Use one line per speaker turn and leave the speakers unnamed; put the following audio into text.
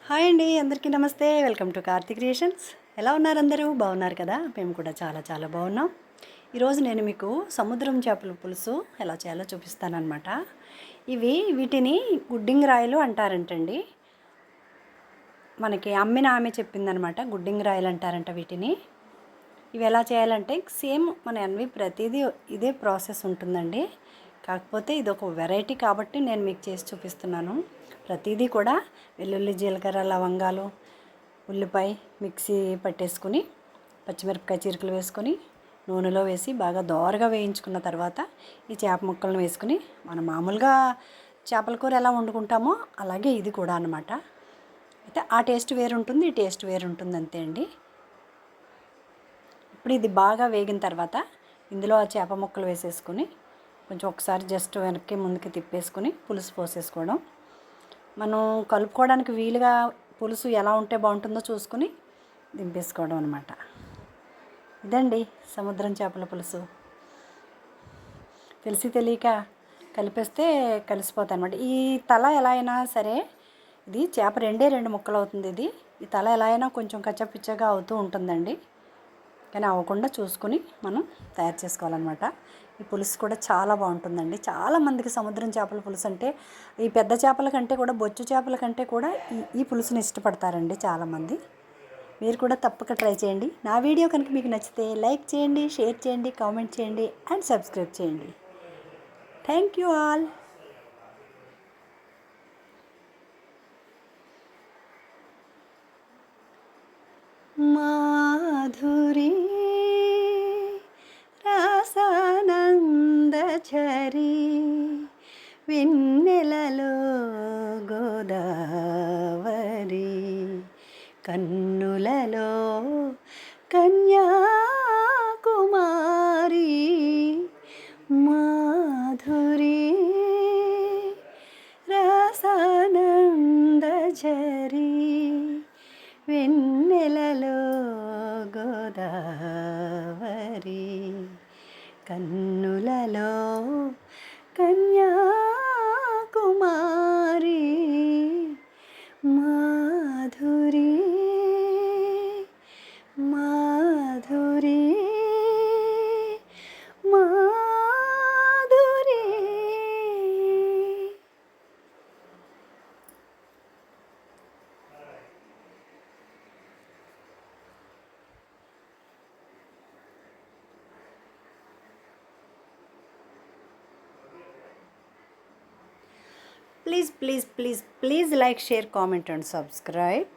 Hi అండి, అందరికీ నమస్తే. Welcome to Karthik creations. ఎలా ఉన్నారు అందరూ? బాగున్నారు కదా? మేము కూడా చాలా చాలా బాగున్నాం. ఈరోజు నేను మీకు సముద్రం చేపల పులుసు ఎలా చేయాలో చూపిస్తానన్నమాట. వీటిని గుడ్డింగ్ రాయలు అంటారంటండి. మనకి అమ్మిన ఆమె చెప్పిందనమాట. గుడ్డింగ్ రాయలు అంటారంట వీటిని. ఇవి ఎలా చేయాలంటే సేమ్ మన అన్వి ప్రతిదీ ఇదే ప్రాసెస్ ఉంటుందండి. కాకపోతే ఇది ఒక వెరైటీ కాబట్టి నేను మీకు చేసి చూపిస్తున్నాను. ప్రతిదీ కూడా వెల్లుల్లి, జీలకర్ర, లవంగాలు, ఉల్లిపాయ మిక్సీ పట్టేసుకుని, పచ్చిమిరపకాయ చీరికలు వేసుకొని నూనెలో వేసి బాగా దోరగా వేయించుకున్న తర్వాత ఈ చేప ముక్కలను వేసుకుని మనం మామూలుగా చేపల కూర ఎలా వండుకుంటామో అలాగే ఇది కూడా అన్నమాట. అయితే ఆ టేస్ట్ వేరు ఉంటుంది, ఈ టేస్ట్ వేరు ఉంటుంది, అంతే అండి. ఇప్పుడు ఇది బాగా వేగిన తర్వాత ఇందులో ఆ చేప ముక్కలు వేసేసుకుని కొంచెం ఒకసారి జస్ట్ వెనక్కి ముందుకి తిప్పేసుకుని పులుసు పోసేసుకోవడం. మనం కలుపుకోవడానికి వీలుగా పులుసు ఎలా ఉంటే బాగుంటుందో చూసుకుని దింపేసుకోవడం అనమాట. ఇదండి సముద్రం చేపల పులుసు. తెలిసి తెలియక కలిపేస్తే కలిసిపోతాయి అనమాట. ఈ తల ఎలా అయినా సరే, ఇది చేప రెండు ముక్కలు అవుతుంది. ఈ తల ఎలా అయినా కొంచెం కచ్చపిచ్చగా అవుతూ ఉంటుందండి. కానీ అవ్వకుండా చూసుకుని మనం తయారు చేసుకోవాలన్నమాట. ఈ పులుసు కూడా చాలా బాగుంటుందండి. చాలామందికి సముద్రం చేపల పులుసు అంటే, ఈ పెద్ద చేపల కంటే కూడా, బొచ్చు చేపల కంటే కూడా ఈ పులుసుని ఇష్టపడతారండి చాలామంది. మీరు కూడా తప్పక ట్రై చేయండి. నా వీడియో కనుక మీకు నచ్చితే లైక్ చేయండి, షేర్ చేయండి, కామెంట్ చేయండి అండ్ సబ్స్క్రైబ్ చేయండి. Thank you all. మాధురి రాసానందఝరి వెన్నెలలో గోదావరి కన్నులలో కన్యాకుమారి మాధురి రాసానందఝరి వెన్నెలలో గోదావరి కన్నులలో Kanyakumari Madhuri Madhuri Madhuri. Please like, share, comment and subscribe.